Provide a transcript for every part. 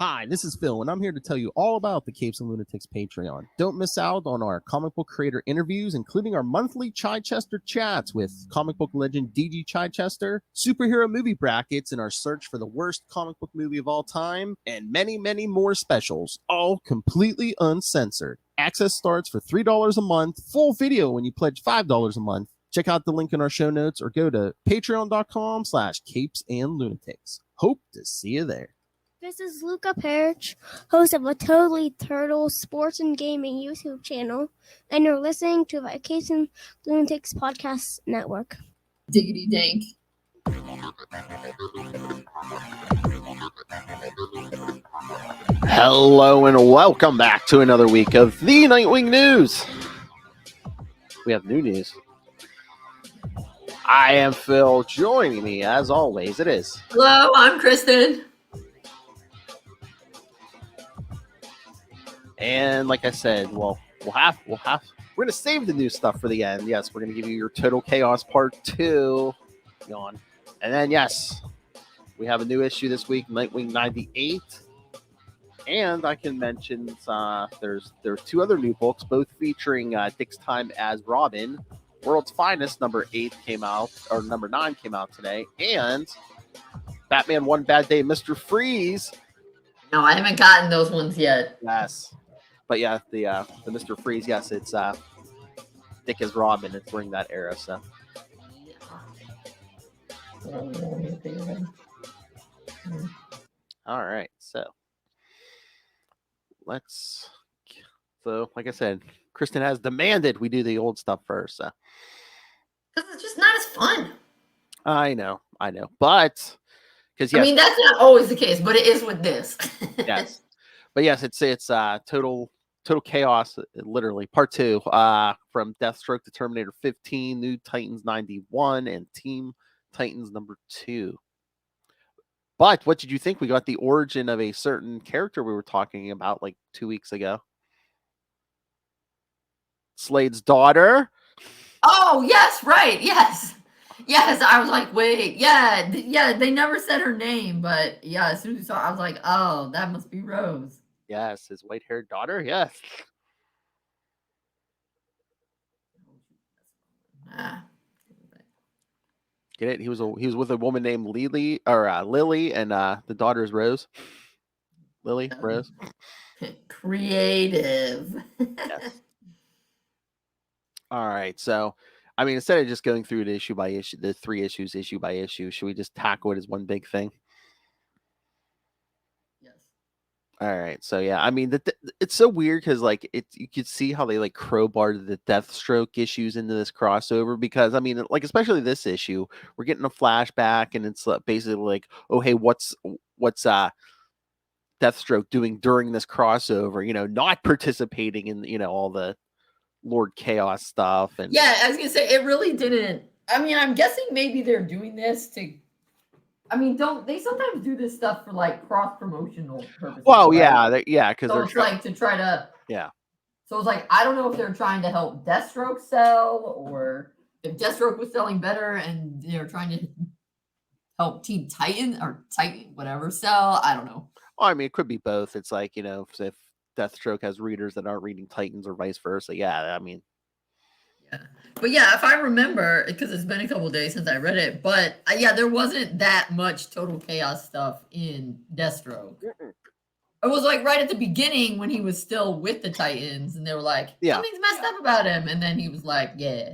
Hi, this is Phil, and I'm here to tell you all about the Capes and Lunatics Patreon. Don't miss out on our comic book creator interviews, including our monthly Chichester chats with comic book legend DG Chichester, superhero movie brackets in our search for the worst comic book movie of all time, and many, many more specials, all completely uncensored. Access starts for $3 a month, full video when you pledge $5 a month. Check out the link in our show notes or go to patreon.com/capesandlunatics. Hope to see you there. This is Luca Perich, host of a Totally Turtle Sports and Gaming YouTube channel, and you're listening to the Capes and Lunatics Podcast Network. Diggity dank. Hello and welcome back to another week of the Nightwing News. We have new news. I am Phil. Joining me, as always, it is. Hello, I'm Kristen. And like I said, we're gonna save the new stuff for the end. Yes, we're gonna give you your Total Chaos Part 2. Yawn. And then yes, we have a new issue this week, Nightwing 98. And I can mention there's two other new books, both featuring Dick's time as Robin. World's Finest number 9 came out today, and Batman One Bad Day, Mr. Freeze. No, I haven't gotten those ones yet. Yes. But yeah, the Mr. Freeze, yes, it's Dick as Robin. It's during that era, so. All right, so like I said, Kristen has demanded we do the old stuff first. So. Because it's just not as fun. I know, but because yes, I mean that's not always the case, but it is with this. Yes, but yes, it's Total Chaos, literally, Part 2, from Deathstroke the Terminator 15, New Titans 91, and Team Titans number 2. But what did you think? We got the origin of a certain character we were talking about like 2 weeks ago. Slade's daughter. Oh, yes, right, yes. Yes, I was like, wait, yeah, they never said her name, but yeah, as soon as I saw her, I was like, oh, that must be Rose. Yes, his white-haired daughter. Yes. Get it? He was with a woman named Lily, and the daughter is Rose. Lily, Rose. Creative. Yes. All right, so I mean, instead of just going through it issue by issue, the 3 issues issue by issue, should we just tackle it as one big thing? All right, so yeah, I mean, it's so weird because like you could see how they like crowbarred the Deathstroke issues into this crossover because I mean, like especially this issue, we're getting a flashback and it's basically like, oh hey, what's Deathstroke doing during this crossover? You know, not participating in all the Lord Chaos stuff and yeah, I was gonna say it really didn't. I mean, I'm guessing maybe they're doing this to. I mean, don't they sometimes do this stuff for like cross promotional purposes? Well, right? yeah, because so it's like to try to. Yeah. So it's like I don't know if they're trying to help Deathstroke sell, or if Deathstroke was selling better and they're trying to help Teen Titan or Titan whatever sell. I don't know. Well, I mean, it could be both. It's like if Deathstroke has readers that aren't reading Titans or vice versa. Yeah, I mean. Yeah. But yeah, if I remember, because it's been a couple of days since I read it, but yeah, there wasn't that much Total Chaos stuff in Deathstroke. It was like right at the beginning when he was still with the Titans, and they were like, something's messed up about him, and then he was like, yeah.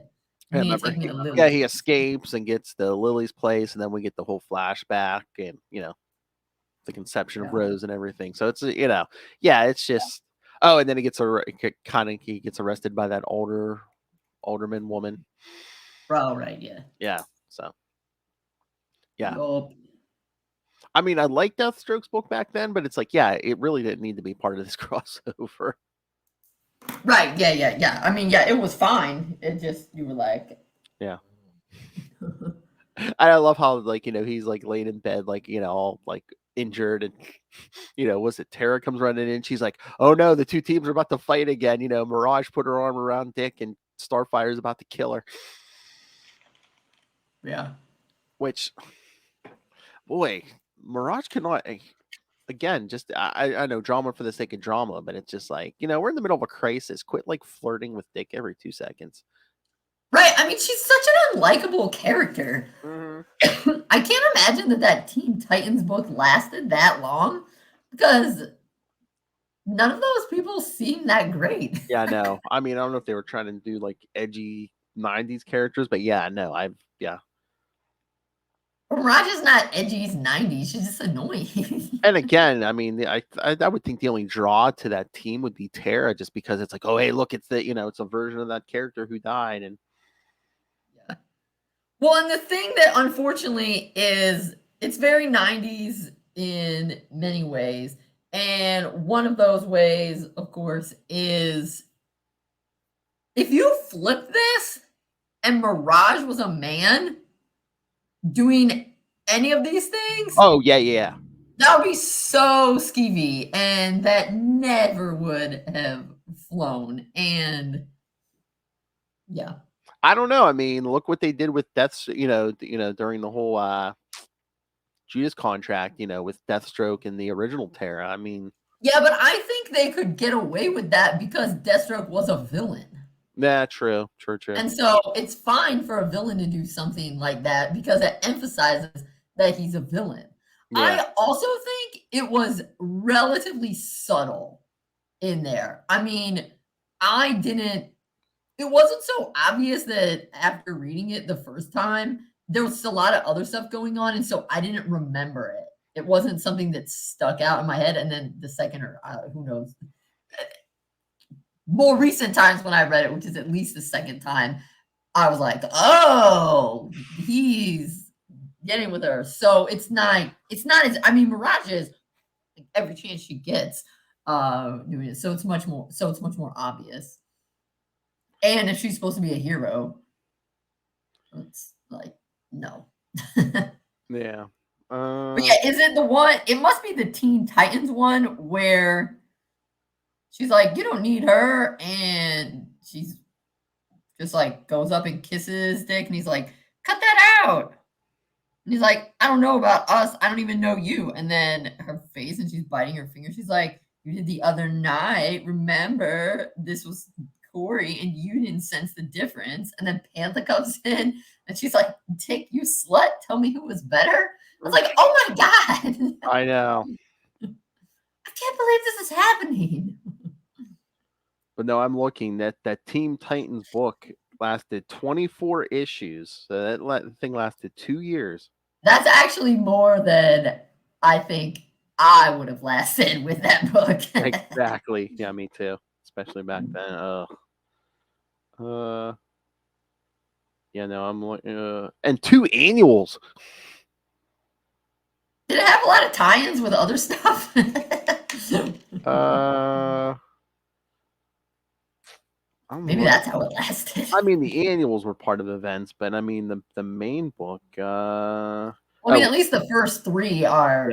He escapes and gets to Lily's place, and then we get the whole flashback and the conception of Rose and everything. So it's it's just and then he gets arrested by that alderman woman. Oh, right, yeah. So yeah. I mean, I liked Deathstroke's book back then, but it's like, it really didn't need to be part of this crossover. Right, yeah. I mean, yeah, it was fine. It just, you were like... Yeah. I love how, he's, laying in bed, all, injured, and, was it Tara comes running in, she's like, oh, no, the two teams are about to fight again, Mirage put her arm around Dick, and Starfire's about to kill her. Yeah. Which, boy... Mirage cannot. again, just I know drama for the sake of drama, but it's just like, we're in the middle of a crisis. Quit like flirting with Dick every 2 seconds. Right. I mean, she's such an unlikable character. I can't imagine that Teen Titans book lasted that long because none of those people seem that great. Yeah, I know. I mean, I don't know if they were trying to do like edgy 90s characters, but yeah, no, yeah. Mirage is not edgy, he's 90s. She's just annoying. And again, I mean, I would think the only draw to that team would be Tara, just because it's like, oh, hey, look, it's it's a version of that character who died, and yeah. Well, and the thing that unfortunately is, it's very 90s in many ways, and one of those ways, of course, is if you flip this and Mirage was a man doing any of these things. Oh, yeah. That would be so skeevy, and that never would have flown. And yeah, I don't know. I mean, look what they did with during the whole Judas contract, with Deathstroke and the original Tara. I mean, yeah, but I think they could get away with that because Deathstroke was a villain. Yeah, true. And so it's fine for a villain to do something like that because it emphasizes that he's a villain. Yeah. I also think it was relatively subtle in there. I mean, it wasn't so obvious that after reading it the first time, there was a lot of other stuff going on, and so I didn't remember it. It wasn't something that stuck out in my head, and then the second or who knows, more recent times when I read it, which is at least the second time, I was like, oh, he's getting with her. So it's not as, I mean, Mirage is every chance she gets doing it. So it's much more obvious. And if she's supposed to be a hero, it's like, no. Yeah. But yeah, is it the one? It must be the Teen Titans one where she's like, you don't need her, and she's just like goes up and kisses Dick, and he's like, cut that out. And he's like, I don't know about us. I don't even know you. And then her face, and she's biting her finger. She's like, you did the other night. Remember, this was Corey, and you didn't sense the difference. And then Panther comes in, and she's like, Dick, you slut. Tell me who was better. I was like, oh my God. I know. I can't believe this is happening. But no, I'm looking that Teen Titans book lasted 24 issues. So that thing lasted 2 years. That's actually more than I think I would have lasted with that book. Exactly. Yeah, me too. Especially back then. Yeah, no, I'm looking. And 2 annuals. Did it have a lot of tie-ins with other stuff? Maybe that's how it lasted. I mean, the annuals were part of events, but I mean, the main book. Well, I mean, at least the first 3 are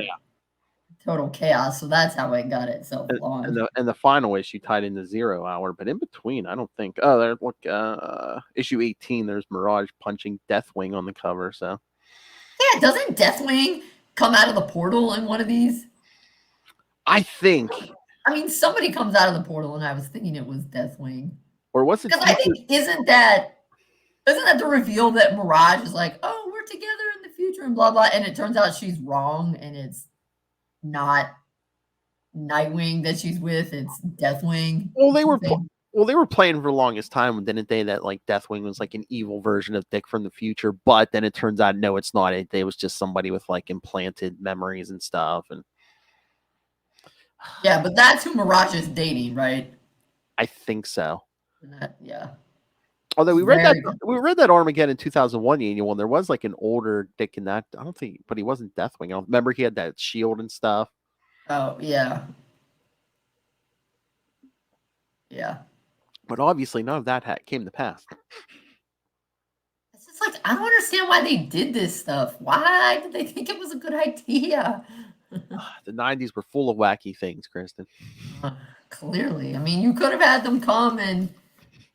total chaos, so that's how it got itself long. And the final issue tied into 0 Hour, but in between, I don't think. Oh, there, look, issue 18. There's Mirage punching Deathwing on the cover. So yeah, doesn't Deathwing come out of the portal in one of these? I think. I mean, somebody comes out of the portal, and I was thinking it was Deathwing. Or was it? Because I think isn't that the reveal that Mirage is like, oh, we're together in the future and blah blah, and it turns out she's wrong, and it's not Nightwing that she's with, it's Deathwing. Well, they were playing for the longest time, didn't they? That like Deathwing was like an evil version of Dick from the future, but then it turns out no, it's not. It was just somebody with like implanted memories and stuff, and yeah, but that's who Mirage is dating, right? I think so. Yeah. Although we read that Armageddon 2001 annual, and there was like an older Dick in that. I don't think, but he wasn't Deathwing. I don't remember he had that shield and stuff. Oh yeah. Yeah. But obviously, none of that came to pass. It's just like, I don't understand why they did this stuff. Why did they think it was a good idea? The 90s were full of wacky things, Kristen. Clearly. I mean, you could have had them come and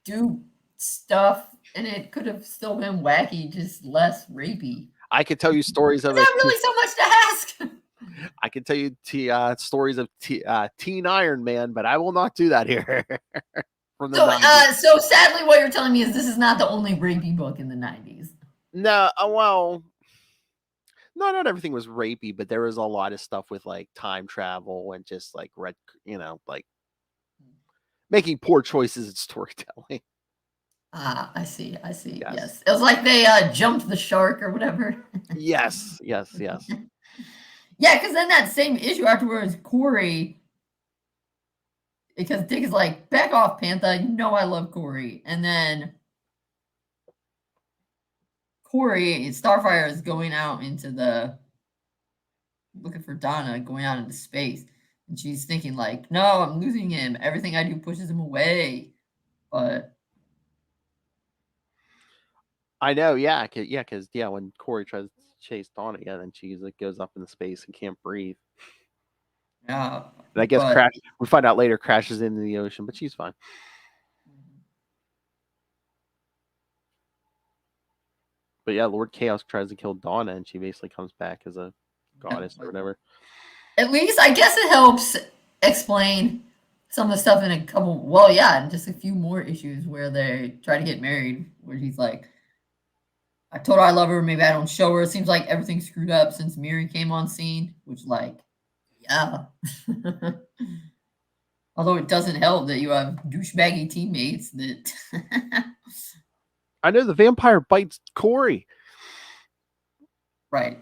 do stuff, and it could have still been wacky, just less rapey. I could tell you stories of it. Is that really so much to ask? I can tell you stories of Teen Iron Man, but I will not do that here. From the So, 90s. so sadly, what you're telling me is this is not the only rapey book in the 90s. No, well, no, not everything was rapey, but there was a lot of stuff with like time travel and just like like making poor choices in storytelling. I see. Yes. It was like they jumped the shark or whatever. Yes. Yeah, because then that same issue afterwards, Corey, because Dick is like, back off, Pantha. You know I love Corey. And then Corey, Starfire is going out into looking for Donna, going out into space. And she's thinking like, no, I'm losing him. Everything I do pushes him away. But I know. Yeah, because when Corey tries to chase Dawn again, and she like goes up into space and can't breathe. yeah, And I guess we find out later crashes into the ocean, but she's fine. But yeah, Lord Chaos tries to kill Donna, and she basically comes back as a goddess or whatever. At least I guess it helps explain some of the stuff in a couple. Well, yeah, and just a few more issues where they try to get married, where he's like, I told her I love her, maybe I don't show her. It seems like everything's screwed up since Miri came on scene, which, like, yeah. Although it doesn't help that you have douchebaggy teammates that. I know the vampire bites Corey. Right.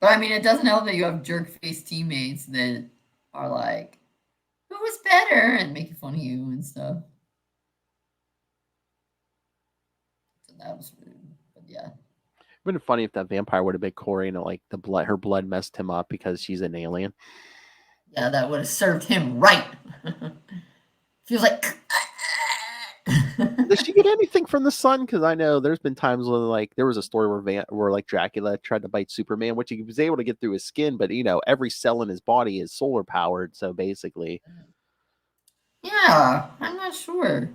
But I mean, it doesn't help that you have jerk face teammates that are like, who was better? And making fun of you and stuff. So that was rude. But yeah. It would have been funny if that vampire would have been Corey and like her blood messed him up because she's an alien. Yeah, that would have served him right. Feels like. Does she get anything from the sun? Because I know there's been times when like there was a story where like Dracula tried to bite Superman, which he was able to get through his skin, but every cell in his body is solar powered. So basically, Yeah, I'm not sure.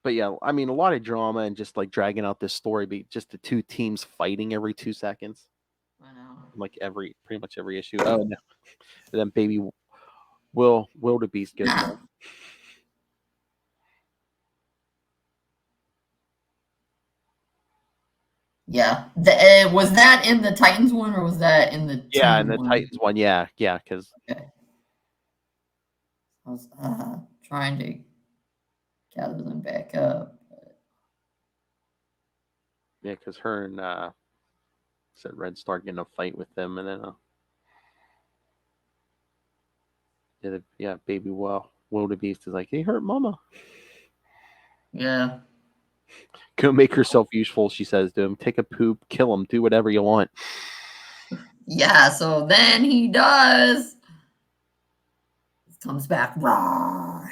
but yeah, I mean a lot of drama and just like dragging out this story, be just the two teams fighting every 2 seconds. I know. Like pretty much every issue. Oh no, and then baby Wildebeest goes home. Yeah. Was that in the Titans one or was that in the Yeah, and the one? Titans one, yeah, because Okay. I was trying to gather them back up. yeah, because her and said Red Star getting a fight with them, and then baby Wildebeest is like, he hurt Mama. Yeah. Go make yourself useful, she says to him. Take a poop, kill him, do whatever you want. Yeah, so then he does. He comes back raw.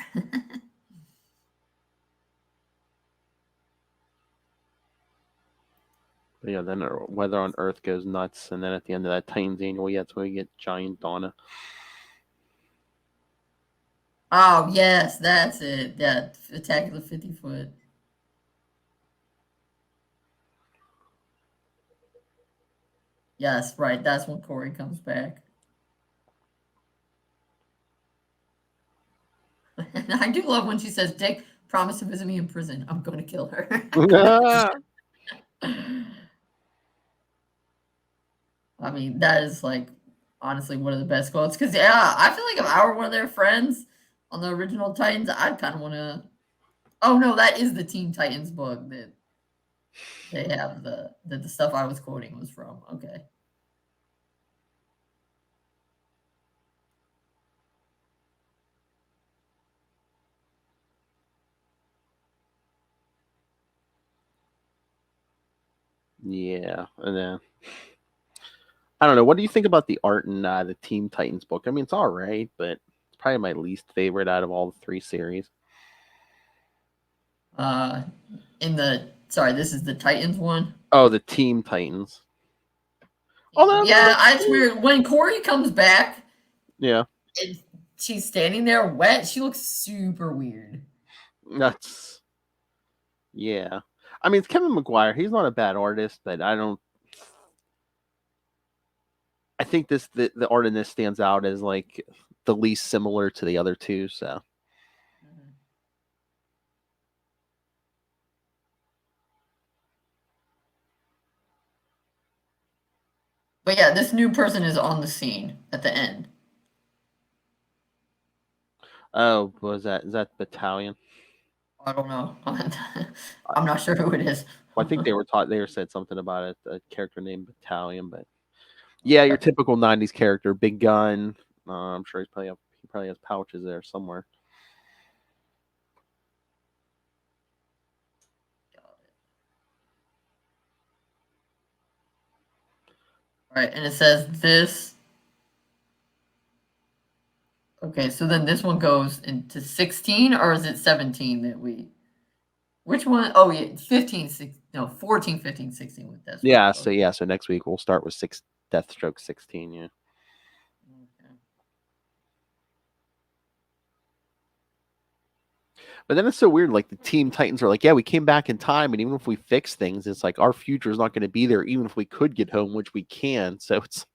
But yeah, then weather on Earth goes nuts, and then at the end of that Titans annual, that's when we get giant Donna. Oh, yes, that's it. That Attack of the 50-foot. Yes, right. That's when Corey comes back. And I do love when she says, Dick, promise to visit me in prison. I'm going to kill her. I mean, that is like honestly one of the best quotes. Because yeah, I feel like if I were one of their friends on the original Titans, I'd kind of want to. Oh no, that is the Teen Titans book that they have the stuff I was quoting was from. Okay. Yeah, and then I don't know. What do you think about the art in the Teen Titans book? I mean, it's all right, but it's probably my least favorite out of all the 3 series. This is the Titans one. Oh, the Teen Titans. Oh, yeah, it's weird when Corey comes back. Yeah, and she's standing there wet. She looks super weird. yeah. I mean, it's Kevin McGuire. He's not a bad artist, but I think the art in this stands out as like the least similar to the other two. So Mhm. But yeah, this new person is on the scene at the end. oh, what was that? Is that Battalion? I don't know. I'm not sure who it is. Well, I think they were taught. They said something about it. A character named Battalion, but yeah, your typical '90s character, big gun. I'm sure he probably has pouches there somewhere. Right, and it says this. Okay, so then this one goes into 16, or is it 17 that we? Which one? Oh, yeah, 15, 16, no, 14, 15, 16 with this. Yeah. So next week we'll start with Deathstroke 16. Yeah. Okay. But then it's so weird. Like the Team Titans are like, yeah, we came back in time, and even if we fix things, it's like our future is not going to be there, even if we could get home, which we can. So it's.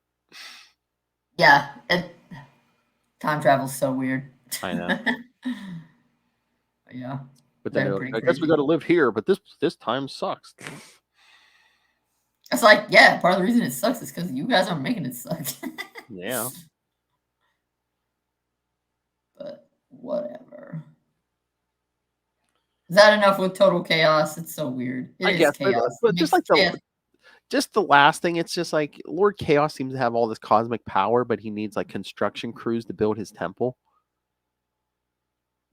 Yeah, time travel's so weird. I know. Yeah. But then They're they're pretty like, I guess we crazy. got to live here, but this time sucks. It's like, yeah, part of the reason it sucks is because you guys are making it suck. Yeah. But whatever. Is that enough with total chaos? It's so weird. It I is guess, chaos. but It just makes like chaos. the last thing, it's just like Lord Chaos seems to have all this cosmic power, but he needs like construction crews to build his temple.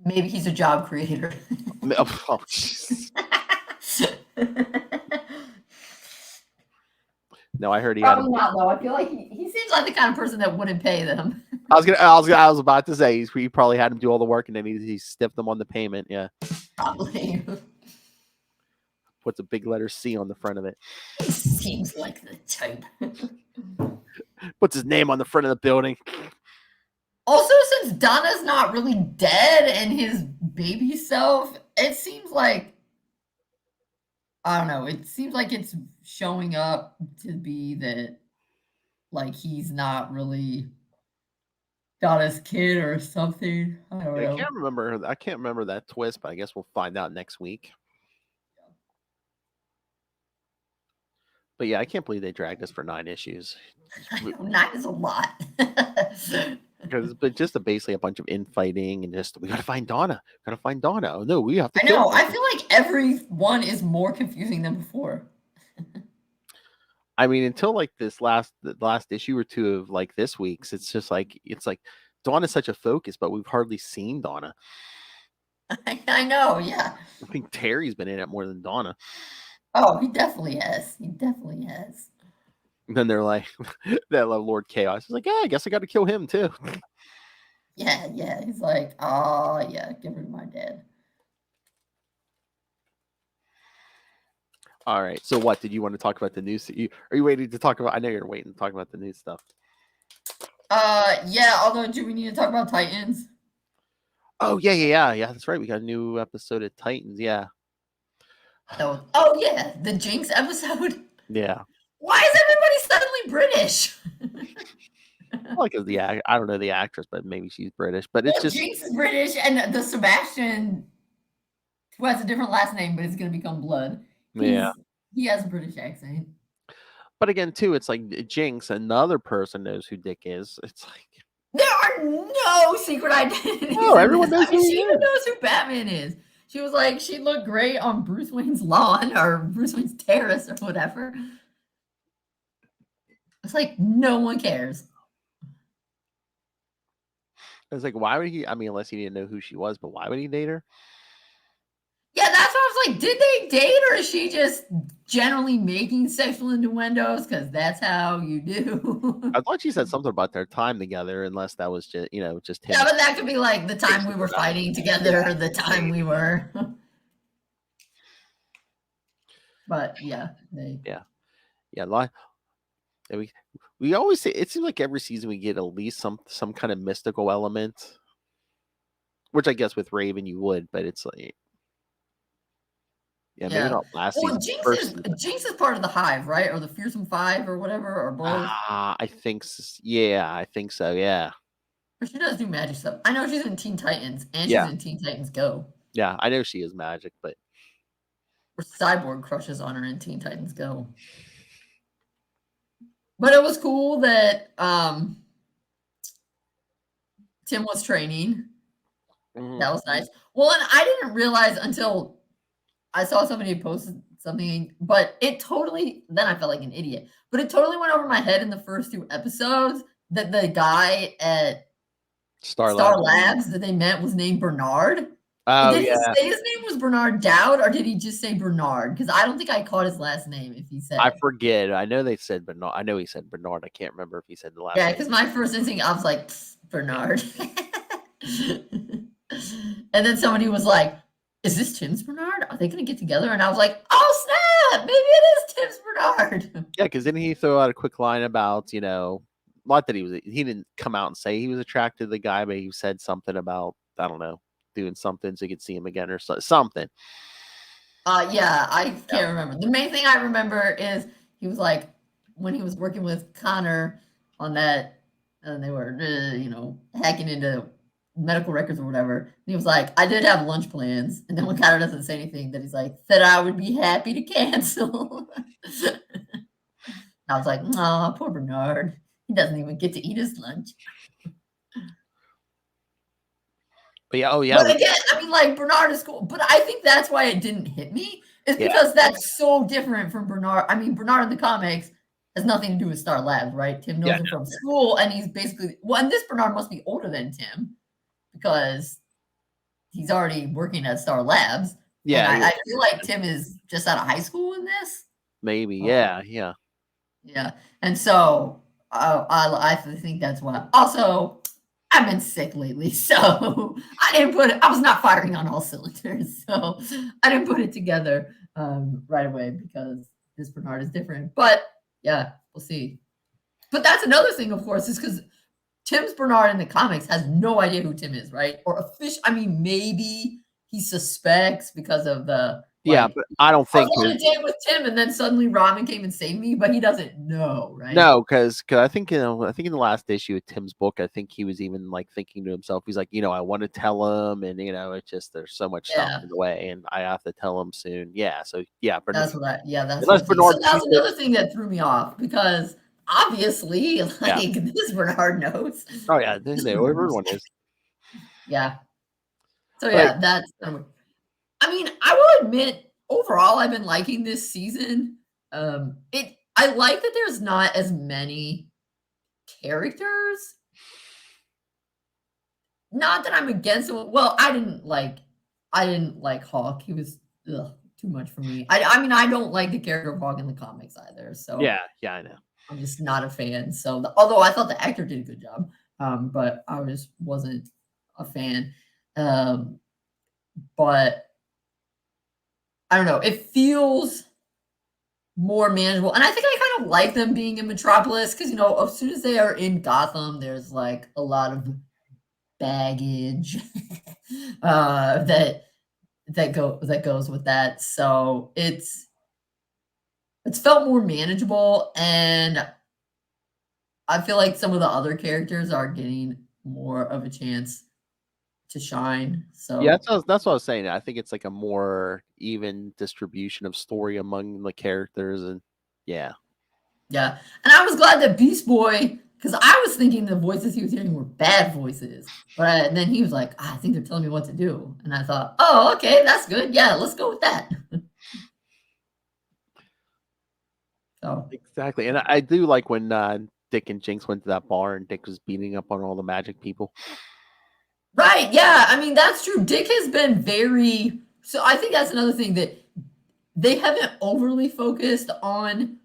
Maybe he's a job creator. Oh, jeez. No, I heard he had. Probably not though. I feel like he seems like the kind of person that wouldn't pay them. I was about to say he probably had him do all the work and then he stiffed them on the payment. Yeah, Probably. puts a big letter C on the front of it. He seems like the type. Puts his name on the front of the building. Also, since Donna's not really dead and his baby self, it seems like I don't know. It seems like it's showing up to be that like he's not really Donna's kid or something. I don't know. I can't remember that twist, but I guess we'll find out next week. But yeah, I can't believe they dragged us for 9 issues. I know, 9 is a lot. But just basically a bunch of infighting and just we gotta find Donna. Oh no, we have to I kill know. her. I feel like every one is more confusing than before. I mean, until like the last issue or two of like this week's, it's like Donna's such a focus, but we've hardly seen Donna. I know, yeah. I think Terry's been in it more than Donna. Oh, he definitely has. He definitely has. And then they're like, that Lord Chaos is like, yeah, I guess I got to kill him too. Yeah. He's like, oh yeah, give her to my dad. All right. So what did you want to talk about the news? Are you waiting to talk about? I know you're waiting to talk about the news stuff. Yeah. Although, do we need to talk about Titans? Oh yeah. That's right. We got a new episode of Titans. Yeah. Oh yeah, the Jinx episode. Yeah. Why is everybody suddenly British? Like I don't know the actress, but maybe she's British. But it's just Jinx is British, and the Sebastian, who has a different last name, but is going to become Blood. He has a British accent. But again, too, it's like Jinx. Another person knows who Dick is. It's like there are no secret identities. No, everyone knows who he she even is. knows who Batman is. She was like, she looked great on Bruce Wayne's lawn or Bruce Wayne's terrace or whatever. It's like no one cares. It's like, why would he? I mean, unless he didn't know who she was, but why would he date her? Yeah, that's what I was like. Did they date, or is she just generally making sexual innuendos? Because that's how you do. I thought she said something about their time together, unless that was just just him. Yeah, but that could be like the time we were fighting together, the time we were. But yeah, We always say it seems like every season we get at least some kind of mystical element, which I guess with Raven you would, but it's like Yeah, maybe not last Well, season. First season. Jinx is part of the Hive, right? Or the Fearsome Five, or whatever, or both. I think, yeah, I think so. Yeah. Or she does do magic stuff. I know she's in Teen Titans, and Yeah. she's in Teen Titans Go. Yeah, I know she is magic, but Or Cyborg crushes on her in Teen Titans Go. But it was cool that Tim was training. That was nice. Well, and I didn't realize until I saw somebody posted something, but it totally, then I felt like an idiot, but it totally went over my head in the first 2 episodes that the guy at Star Labs that they met was named Bernard. Oh, did he say his name was Bernard Dowd, or did he just say Bernard? Because I don't think I caught his last name if he said. I forget. I know they said Bernard. I know he said Bernard. I can't remember if he said the last Yeah, name. because my first instinct, I was like, Bernard. And then somebody was like, is this Tim's Bernard? Are they going to get together? And I was like, oh, snap. Maybe it is Tim's Bernard. Yeah, because didn't he throw out a quick line about, not that he didn't come out and say he was attracted to the guy, but he said something about, I don't know, doing something so you could see him again or something. Yeah, I can't remember. The main thing I remember is he was like, when he was working with Connor on that, and they were, hacking into medical records or whatever. And he was like, I did have lunch plans. And then when Connor doesn't say anything, that he's like, that I would be happy to cancel. I was like, oh, poor Bernard. He doesn't even get to eat his lunch. But yeah, But again, I mean, like, Bernard is cool. But I think that's why it didn't hit me. Is because that's so different from Bernard. I mean, Bernard in the comics has nothing to do with Star Labs, right? Tim knows him from school, and he's basically, and this Bernard must be older than Tim because he's already working at Star Labs. Yeah. And I feel like Tim is just out of high school in this. Maybe. Yeah. Yeah. And so I think that's why. Also, I've been sick lately, so I was not firing on all cylinders. So I didn't put it together right away because this Bernard is different. But yeah, we'll see. But that's another thing, of course, is because Tim's Bernard in the comics has no idea who Tim is, right? Or maybe he suspects because of the but I don't think I was on a date with Tim, and then suddenly Robin came and saved me, but he doesn't know, right? No, because I think in the last issue of Tim's book, I think he was even like thinking to himself, he's like, I want to tell him, and it's just there's so much stuff in the way, and I have to tell him soon. Yeah, so Bernard, that's what Bernard. So that was another thing that threw me off because obviously, this Bernard knows. Oh yeah, everyone is. Yeah. So that's. I mean, I will admit, overall, I've been liking this season. I like that there's not as many characters. Not that I'm against it. Well, I didn't like Hawk. He was too much for me. I mean, I don't like the character of Hawk in the comics either. So yeah, I know. I'm just not a fan. So although I thought the actor did a good job, but I just wasn't a fan. But I don't know. It feels more manageable. And I think I kind of like them being in Metropolis because, as soon as they are in Gotham, there's like a lot of baggage that goes with that. So it's felt more manageable, and I feel like some of the other characters are getting more of a chance to shine. So yeah, that's what I was saying. I think it's like a more even distribution of story among the characters, and yeah. And I was glad that Beast Boy, because I was thinking the voices he was hearing were bad voices, but then he was like, I think they're telling me what to do, and I thought, oh, okay, that's good. Yeah, let's go with that. So exactly, and I do like when Dick and Jinx went to that bar and Dick was beating up on all the magic people. Right, yeah. I mean, that's true. Dick has been so I think that's another thing that they haven't overly focused on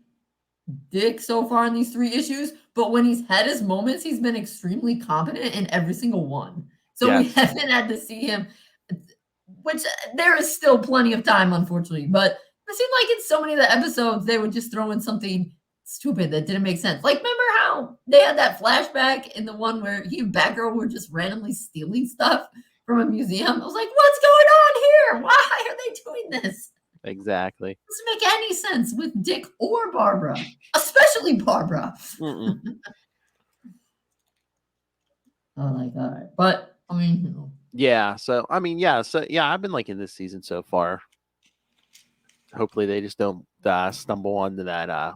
Dick so far in these 3 issues, but when he's had his moments, he's been extremely competent in every single one. So we haven't had to see him, which there is still plenty of time, unfortunately, but it seemed like in so many of the episodes, they would just throw in something stupid that didn't make sense. Like, remember how they had that flashback in the one where he and Batgirl were just randomly stealing stuff from a museum? I was like, what's going on here? Why are they doing this? Exactly. Doesn't make any sense with Dick or Barbara, especially Barbara. Mm-mm. Oh my god! But I mean, you know. Yeah. So I mean, yeah. So yeah, I've been liking this season so far. Hopefully, they just don't stumble onto that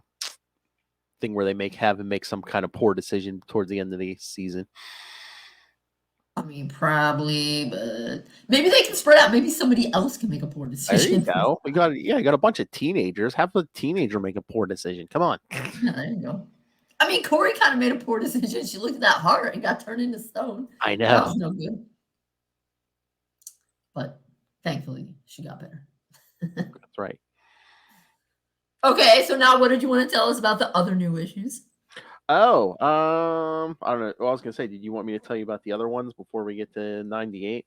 thing where they have him make some kind of poor decision towards the end of the season. I mean, probably, but maybe they can spread out. Maybe somebody else can make a poor There you decision. go. You got a bunch of teenagers. Have a teenager make a poor decision. Come on. Yeah, there you go. I mean, Corey kind of made a poor decision. She looked at that heart and got turned into stone. I That know. was no good. But thankfully, she got better. That's right. Okay, so now what did you want to tell us about the other new issues? Oh, I don't know. Well, I was gonna say, did you want me to tell you about the other ones before we get to 98?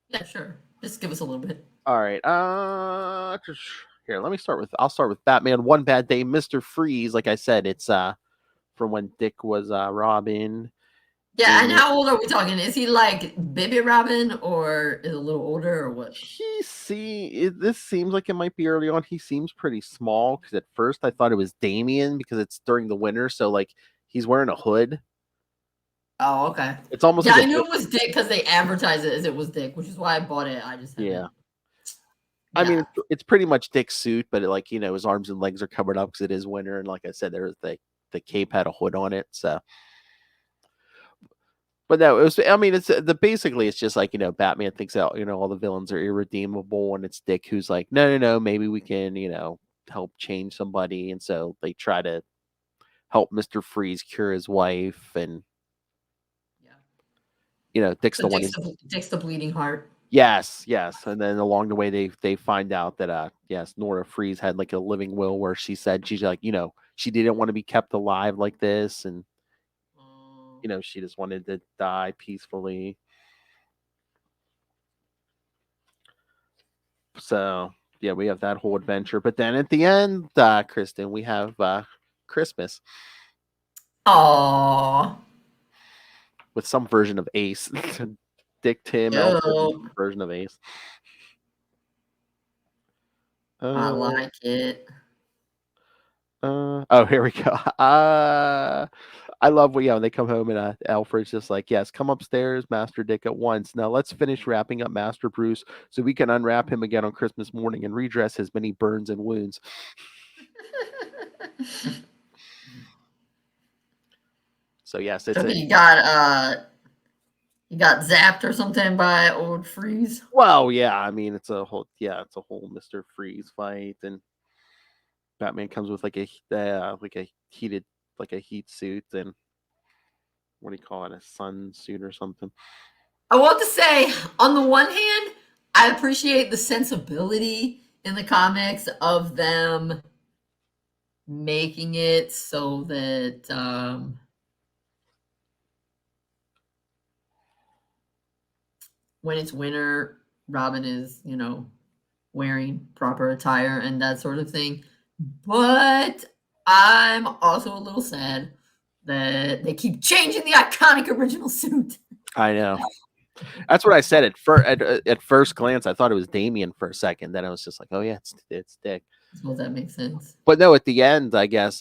Yeah, sure. Just give us a little bit. All right. Here, I'll start with Batman One Bad Day, Mr. Freeze. Like I said, it's from when Dick was Robin. Yeah, and And how old are we talking? Is he like baby Robin or is a little older or what? this seems like it might be early on. He seems pretty small because at first I thought it was Damien because it's during the winter, so like he's wearing a hood. Oh, okay. It's almost Yeah, like I knew it was Dick because they advertised it as it was Dick, which is why I bought it. I just haven't. Yeah. I mean, it's pretty much Dick's suit, but like his arms and legs are covered up because it is winter, and like I said, there's the cape had a hood on it, so. But no, it was. I mean, basically it's just like Batman thinks out all the villains are irredeemable, and it's Dick who's like, no, maybe we can help change somebody, and so they try to help Mr. Freeze cure his wife, and Dick's So the one. Dick's the bleeding heart. Yes, and then along the way they find out that yes, Nora Freeze had like a living will where she said she's like she didn't want to be kept alive like this, and she just wanted to die peacefully. So yeah, we have that whole adventure, but then at the end, Kristen, we have Christmas. Aww. With some version of Ace. Dick, Tim, Alfred, version of Ace. I like it. Here we go. I love when they come home and Alfred's just like, yes, come upstairs, Master Dick, at once. Now let's finish wrapping up Master Bruce so we can unwrap him again on Christmas morning and redress his many burns and wounds. So yes, it's he got zapped or something by old Freeze. Well, yeah, I mean it's a whole Mr. Freeze fight, and Batman comes with like a heat suit, and what do you call it, a sun suit or something. I want to say, on the one hand, I appreciate the sensibility in the comics of them making it so that when it's winter, Robin is, wearing proper attire and that sort of thing. But I'm also a little sad that they keep changing the iconic original suit. I know. That's what I said at first glance. I thought it was Damien for a second. Then I was just like, oh yeah, it's Dick. Well, that makes sense. But no, at the end, I guess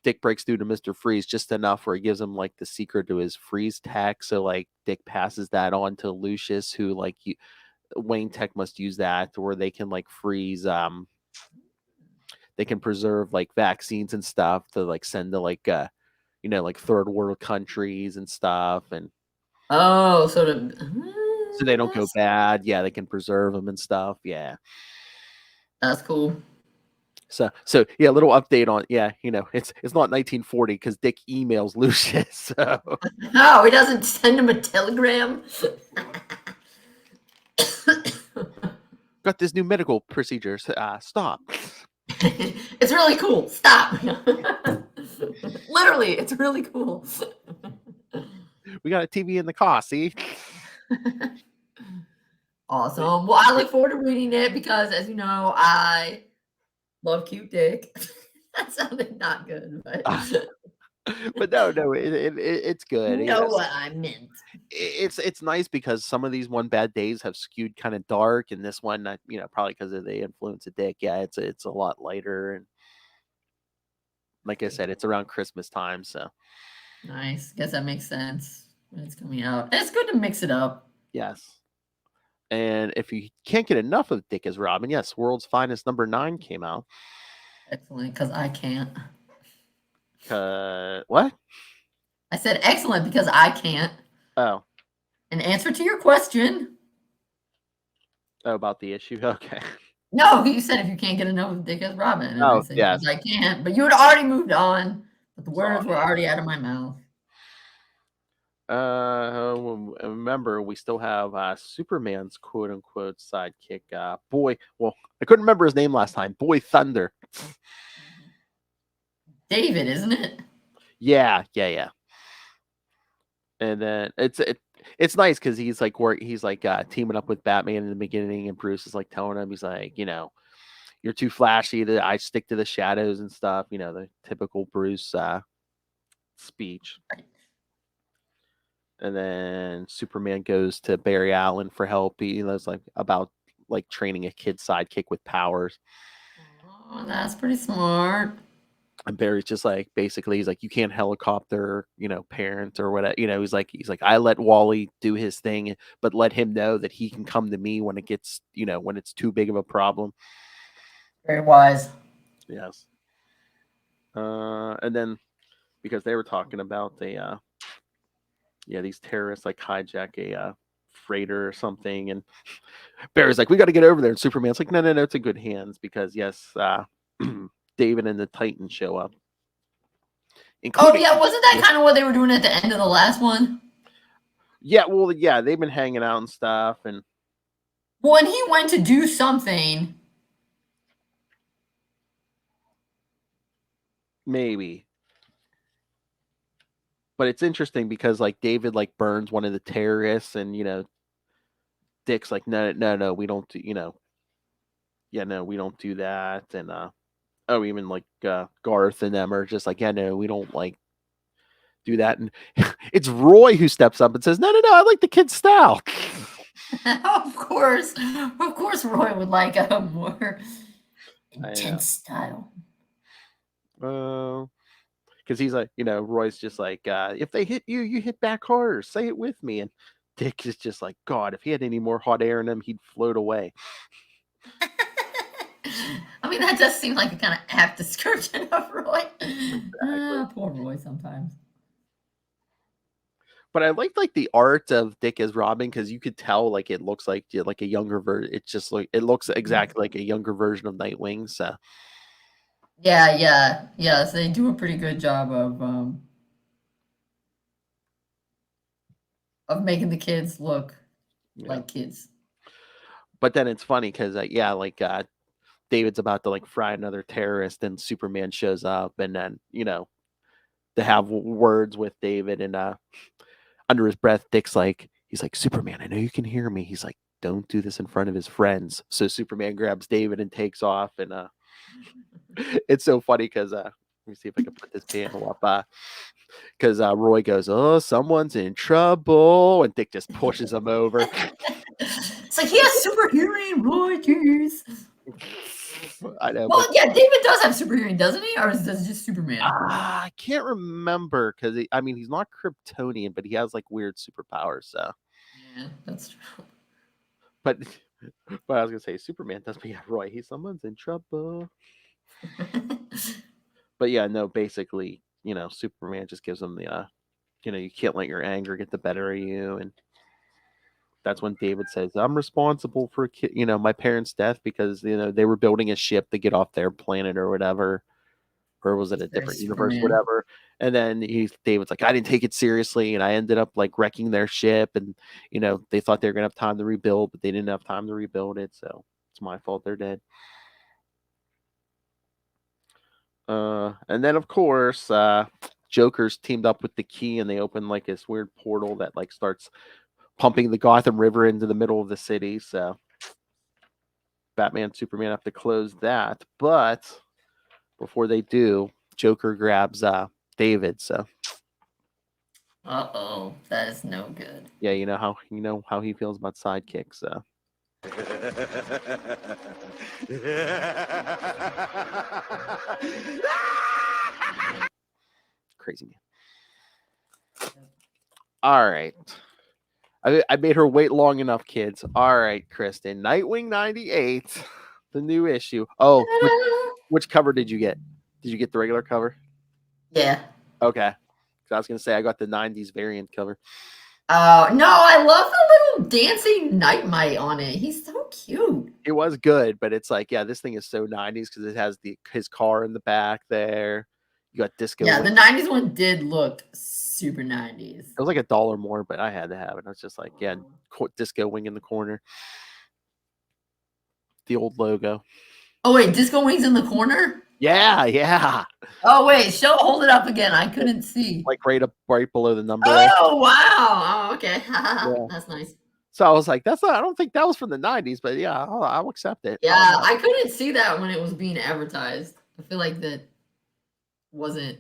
Dick breaks through to Mr. Freeze just enough where he gives him like the secret to his freeze tech. So like Dick passes that on to Lucius, who like Wayne Tech must use that where they can like freeze they can preserve like vaccines and stuff to like send to like like third world countries and stuff, and so they don't go bad. Yeah, they can preserve them and stuff. Yeah, that's cool. So yeah, a little update on it's not 1940 because Dick emails Lucius. So. No, he doesn't send him a telegram. Got this new medical procedure. Stop. It's really cool. Stop. Literally, it's really cool. We got a TV in the car. See. Awesome. Well, I look forward to reading it because, as you know, I love cute Dick. That sounded not good, but But no, it's good. You know Yes, what I meant. it's nice because some of these one bad days have skewed kind of dark, and this one, probably because of the influence of Dick. Yeah, it's a lot lighter, and like I said, it's around Christmas time, so Nice. Guess that makes sense when it's coming out. It's good to mix it up. yes. And if you can't get enough of Dick as Robin, yes, World's Finest #9 came out. Excellent, because I can't. What? I said excellent because I can't. Oh, In answer to your question, about the issue. Okay. no, you said if you can't get enough of Dick as Robin, and I Oh, said yes. because I can't. But you had already moved on. But the words Sorry. were already out of my mouth. Remember, we still have Superman's quote unquote sidekick, Boy. Well, I couldn't remember his name last time. Boy Thunder. David, isn't it? Yeah. And then it's nice because he's like teaming up with Batman in the beginning, and Bruce is like telling him, he's like, you're too flashy. That I stick to the shadows and stuff. The typical Bruce speech. And then Superman goes to Barry Allen for help. It's like about like training a kid sidekick with powers. Oh, that's pretty smart. And Barry's just like, basically, he's like, you can't helicopter, parent or whatever. He's like, I let Wally do his thing, but let him know that he can come to me when it gets, when it's too big of a problem. Very wise. Yes. And then because they were talking about these terrorists like hijack a freighter or something, and Barry's like, we got to get over there, and Superman's like, no, it's in good hands because yes, David and the Titan show up. Oh yeah, wasn't that kind of what they were doing at the end of the last one? Yeah, well, yeah, they've been hanging out and stuff, and when he went to do something, maybe. But it's interesting because like David like burns one of the terrorists, and Dick's like, no, we don't do, yeah, no, we don't do that, and even like Garth and them are just like, yeah, no, we don't like do that, and it's Roy who steps up and says, no, I like the kid's style. of course, Roy would like a more intense style. Because he's like, Roy's just like, if they hit you, you hit back harder. Say it with me. And Dick is just like, God, if he had any more hot air in him, he'd float away. I mean, that does seem like a kind of apt description of Roy. Exactly. Poor Roy sometimes. But I like the art of Dick as Robin because you could tell like it looks like a younger version. It's just like it looks exactly like a younger version of Nightwing. So yes, they do a pretty good job of making the kids look like kids. But then it's funny because David's about to like fry another terrorist, and Superman shows up, and then to have words with David, and under his breath, he's like, Superman, I know you can hear me. He's like, don't do this in front of his friends. So Superman grabs David and takes off, and it's so funny because let me see if I can put this panel up. Because Roy goes, oh, someone's in trouble, and Dick just pushes him over. It's like he has super hearing, Roy. Jeez. I know. Well, yeah, David does have super hearing, doesn't he? Or is this just Superman? I can't remember because he's not Kryptonian, but he has like weird superpowers. So yeah, that's true. But I was gonna say Superman does, but yeah, Roy, someone's in trouble. But yeah, no, basically, Superman just gives him the, you can't let your anger get the better of you, and that's when David says, I'm responsible for my parents' death because they were building a ship to get off their planet or whatever. Or was it a different universe, whatever? And then David's like, I didn't take it seriously, and I ended up like wrecking their ship, and they thought they were gonna have time to rebuild, but they didn't have time to rebuild it, so it's my fault they're dead. And then of course, Joker's teamed up with the Key, and they open like this weird portal that like starts pumping the Gotham River into the middle of the city. So Batman, Superman have to close that, but before they do, Joker grabs David. So Uh-oh, that is no good. yeah, you know how he feels about Sidekicks. So crazy man. All right. I made her wait long enough, kids. All right, Kristen. Nightwing 98, the new issue. Oh, which cover did you get? Did you get the regular cover? Yeah. Okay. I was going to say I got the 90s variant cover. Oh, no, I love the little dancing Nightmite on it. He's so cute. It was good, but it's like, yeah, this thing is so 90s because it has his car in the back there. You got disco. Yeah, the 90s one did look super 90s. It was like $1 more, but I had to have it. I was just like, yeah, disco wing in the corner. The old logo. Oh, wait, Disco Wing's in the corner? Yeah. Oh, wait, hold it up again. I couldn't see. Like right below the number. Oh, wow. Oh, okay. Yeah. That's nice. So I was like, I don't think that was from the 90s, but yeah, I'll accept it. Yeah, I couldn't see that when it was being advertised. I feel like that wasn't,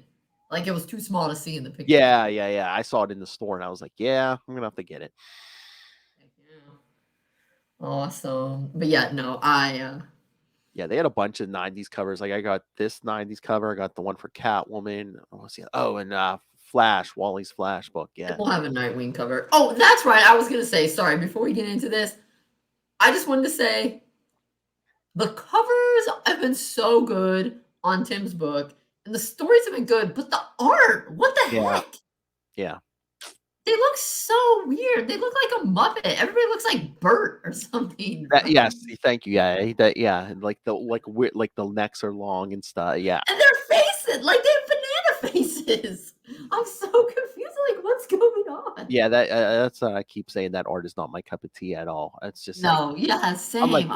like it was too small to see in the picture. Yeah. I saw it in the store and I was like, yeah, I'm going to have to get it. Awesome. But yeah, no, yeah, they had a bunch of 90s covers. Like I got this 90s cover. I got the one for Catwoman. And Flash, Wally's Flash book. Yeah. We'll have a Nightwing cover. Oh, that's right. I was going to say, sorry, before we get into this, I just wanted to say the covers have been so good on Tim's book and the stories have been good, but the art, what the heck? Yeah. They look so weird. They look like a Muppet. Everybody looks like Bert or something. Yes, thank you. Yeah, like the necks are long and stuff. Yeah, and their faces, like they have banana faces. I'm so confused. Like, what's going on? Yeah, that's I keep saying that art is not my cup of tea at all. It's just no, yeah, same. I'm like,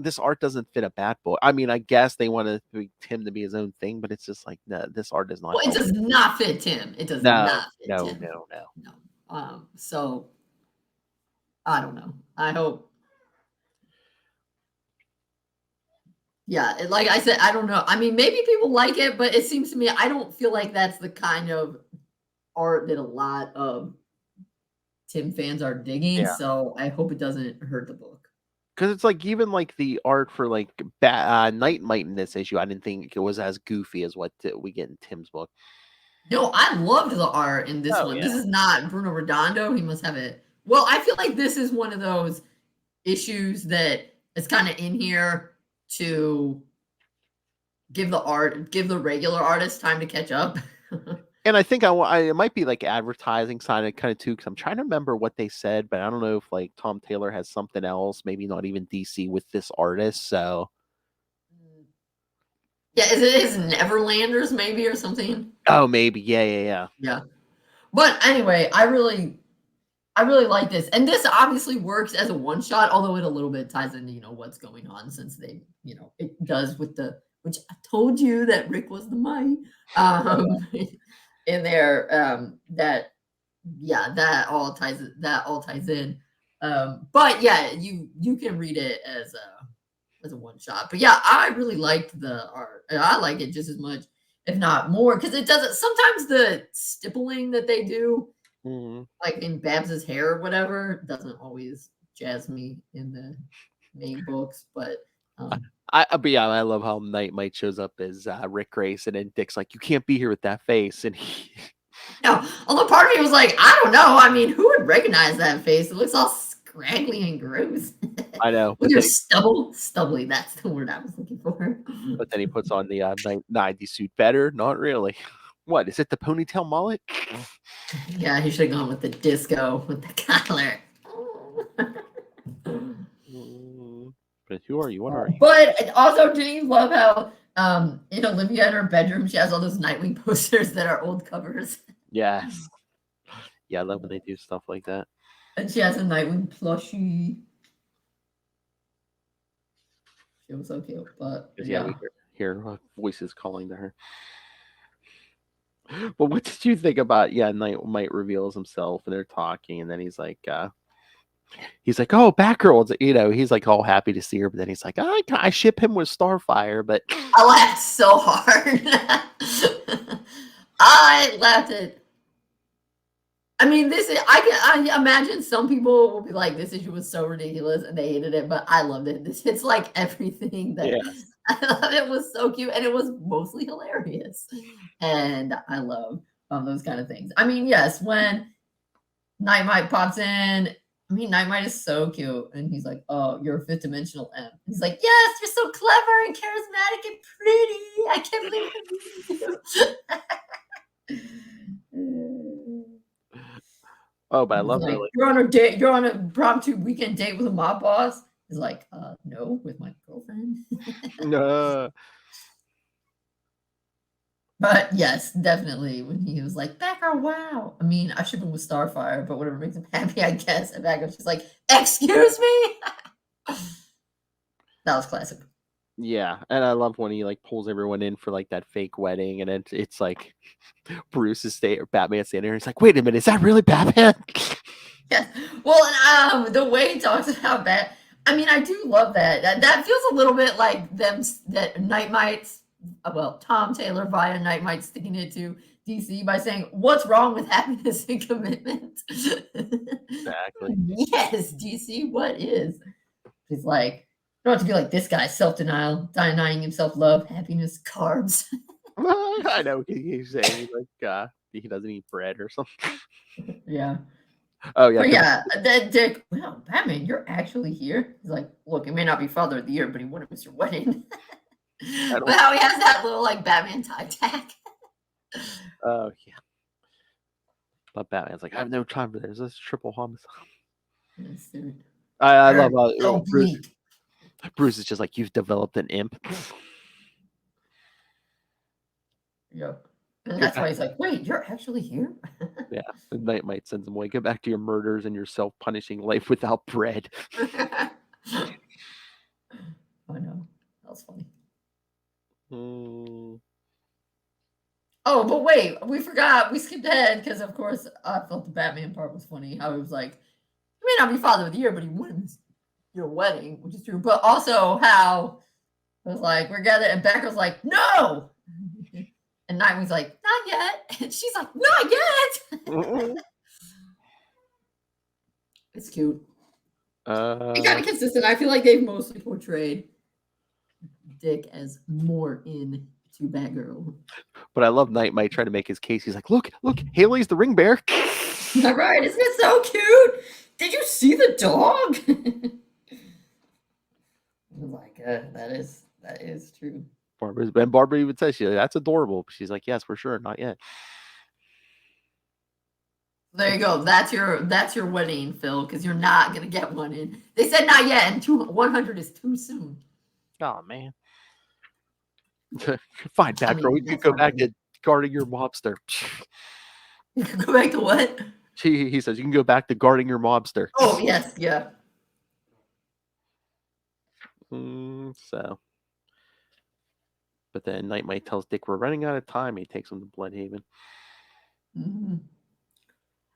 this art doesn't fit a Bat Boy. I mean, I guess they wanted Tim to be his own thing, but it's just like, no, this art does not. Well, it does not fit Tim. It does not fit Tim. No. So I don't know. I hope. Yeah, like I said, I don't know. I mean, maybe people like it, but it seems to me I don't feel like that's the kind of art that a lot of Tim fans are digging. Yeah. So I hope it doesn't hurt the book. Because it's like even like the art for like Nightmite in this issue, I didn't think it was as goofy as what we get in Tim's book. No, I loved the art in this one. Yeah. This is not Bruno Redondo. He must have it. Well, I feel like this is one of those issues that is kind of in here to give the regular artist time to catch up. And I think it might be like advertising side kind of too, because I'm trying to remember what they said, but I don't know if like Tom Taylor has something else, maybe not even DC with this artist. So yeah, is it his Neverlanders maybe or something? Oh, maybe. Yeah. But anyway, I really like this, and this obviously works as a one shot, although it a little bit ties into what's going on since they it does with which I told you that Rick was the might. In there, that all ties in. But yeah, you can read it as a one shot. But yeah, I really liked the art. I like it just as much, if not more, because it doesn't. Sometimes the stippling that they do, like in Babs's hair or whatever, doesn't always jazz me in the main books. But I love how Nightmite shows up as Rick Grayson, and Dick's like, you can't be here with that face, and he. No, although part of me was like, I don't know. I mean, who would recognize that face? It looks all scraggly and gross. I know. With your stubbly, that's the word I was looking for. But then he puts on the 90 suit. Better? Not really. What, is it the ponytail mullet? Yeah, he should have gone with the disco with the collar. But who are you? What are you? But also, do you love how in Olivia in her bedroom, she has all those Nightwing posters that are old covers? Yes. Yeah, I love when they do stuff like that. And she has a Nightwing plushie. She was so cute, but yeah, we hear voices calling to her. But what did you think about Nightmite reveals himself and they're talking, and then he's like, oh, Batgirl, he's like all happy to see her, but then he's like, I ship him with Starfire, but I laughed so hard. I laughed at. I mean, I imagine some people will be like, this issue was so ridiculous and they hated it, but I loved it. This hits like everything that Yes. I thought it was so cute and it was mostly hilarious. And I love those kind of things. I mean, yes, when Nightmite pops in, I mean, Nightmite is so cute. And he's like, oh, you're a fifth dimensional M. He's like, yes, you're so clever and charismatic and pretty. I can't believe I'm meeting you. Oh, but I love like, her. Like, you're on a date. You're on a impromptu weekend date with a mob boss. He's like, no, with my girlfriend. no. But yes, definitely. When he was like, Backer, wow. I mean, I ship him with Starfire, but whatever makes him happy, I guess. And Backer's just like, excuse me. That was classic. Yeah, and I love when he like pulls everyone in for like that fake wedding, and it's like Bruce is Batman standing there. He's like, "Wait a minute, is that really Batman?" Yeah. Well, and the way he talks about Bat, I mean, I do love that. That feels a little bit like that Nightmites. Well, Tom Taylor via Nightmite sticking it to DC by saying, "What's wrong with happiness and commitment?" Exactly. Yes, DC. What is? He's like. You don't have to be like this guy, self-denial, denying himself love, happiness, carbs. I know he's saying like he doesn't eat bread or something. Yeah. Oh yeah. But yeah, that Dick. Wow, Batman, you're actually here. He's like, look, it may not be Father of the Year, but he wanted Mr. Wedding. But how he has that little like Batman tie tack. Oh yeah. But Batman's like, I have no time for this. This is triple homicide. Yes, dude. I love so Bruce is just like, you've developed an imp. Yep. And that's why he's like, wait, you're actually here? Yeah. The Nightmite sends him away. Get back to your murders and your self-punishing life without bread. I know. That was funny. Oh, but wait, we forgot. We skipped ahead because, of course, I thought the Batman part was funny. How he was like, he may not be Father of the Year, but he wouldn't your wedding, which is true. But also how it was like, we're gathered, and Becker's like, no! And Nightwing's like, not yet. And she's like, not yet! It's cute. It's kind of consistent. I feel like they've mostly portrayed Dick as more into Batgirl. But I love Nightmite trying to make his case. He's like, look, Haley's the ring bearer. All right, isn't it so cute? Did you see the dog? Like, that is true. Barbara even says, that's adorable. She's like, yes, for sure, not yet. There you go. That's your wedding, Phil, because you're not gonna get one in. They said not yet, and 100 is too soon. Oh man. Fine, Batgirl. We could go back to guarding your mobster. You can go back to what? He says you can go back to guarding your mobster. Oh yes, yeah. So, but then Nightmite tells Dick we're running out of time. He takes him to Bloodhaven. Mm-hmm.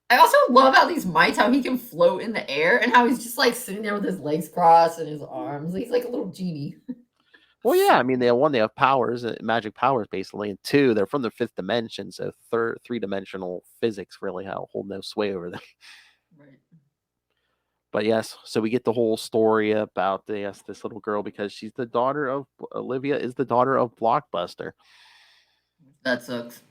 I also love how these mites, how he can float in the air, and how he's just like sitting there with his legs crossed and his arms. He's like a little genie. Well, yeah, I mean, they have powers, magic powers, basically, and two, they're from the fifth dimension, so three-dimensional physics really hold no sway over them. Right. But yes, so we get the whole story about this little girl because she's the daughter of Olivia is the daughter of Blockbuster. That sucks.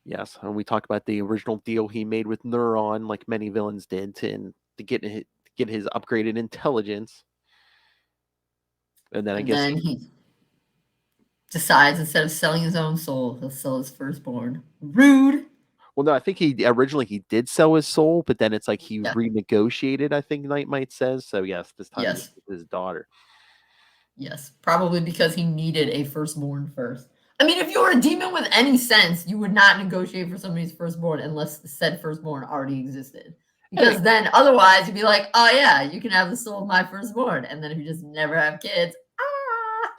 Yes, and we talk about the original deal he made with Neuron, like many villains did, to get his upgraded intelligence. And then he decides instead of selling his own soul, he'll sell his firstborn. Rude. Well, no, I think he originally did sell his soul, but then it's like he renegotiated, I think Nightmite says. So yes, this time it's his daughter. Yes, probably because he needed a firstborn first. I mean, if you were a demon with any sense, you would not negotiate for somebody's firstborn unless the said firstborn already existed. Because then otherwise you'd be like, oh yeah, you can have the soul of my firstborn. And then if you just never have kids,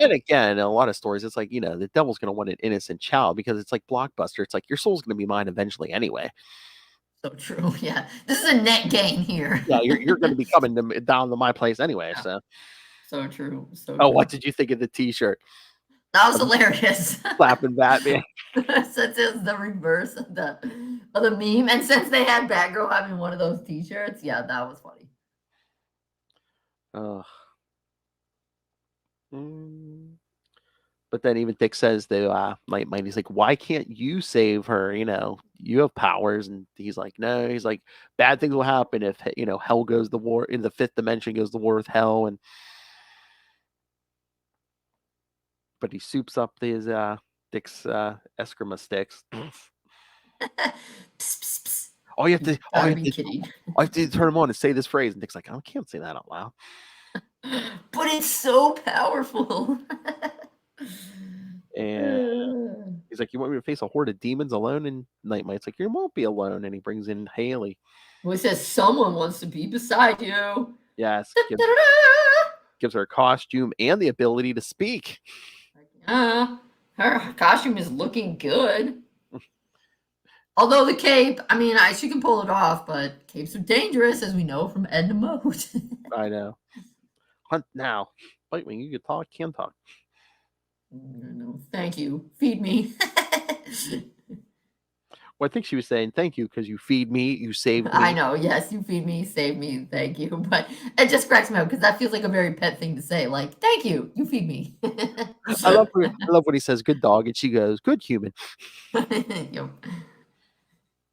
And again, in a lot of stories, it's like, the devil's going to want an innocent child because it's like Blockbuster. It's like your soul's going to be mine eventually anyway. So true. Yeah. This is a net gain here. Yeah, you're going to be coming down to my place anyway. Yeah. So true. What did you think of the t-shirt? That was hilarious. Slapping Batman. Since it's the reverse of the meme, and since they had Batgirl having one of those T-shirts, yeah, that was funny. But then even Dick says to Nightmite, he's like, "Why can't you save her? You have powers." And he's like, "No." He's like, "Bad things will happen if hell goes to war in the fifth dimension, goes to war with hell." But he soups up his Dick's Eskrima sticks. Psst, psst, psst. All you have to, You gotta be kidding. I have to turn him on and say this phrase, and Dick's like, "I can't say that out loud." But it's so powerful. And he's like, "You want me to face a horde of demons alone?" And Nightmite's like, "You won't be alone." And he brings in Haley. Well, he says someone wants to be beside you. Yes, gives her a costume and the ability to speak. Her costume is looking good. Although the cape, I mean, she can pull it off, but capes are dangerous, as we know from Edna Mode. I know. Hunt now. Nightwing, you can talk. No, thank you. Feed me. Well, I think she was saying thank you because you feed me, you save me. I know, yes, you feed me, save me, thank you. But it just cracks me up because that feels like a very pet thing to say. Like, thank you, you feed me. I love when he says good dog, and she goes, good human. Yep.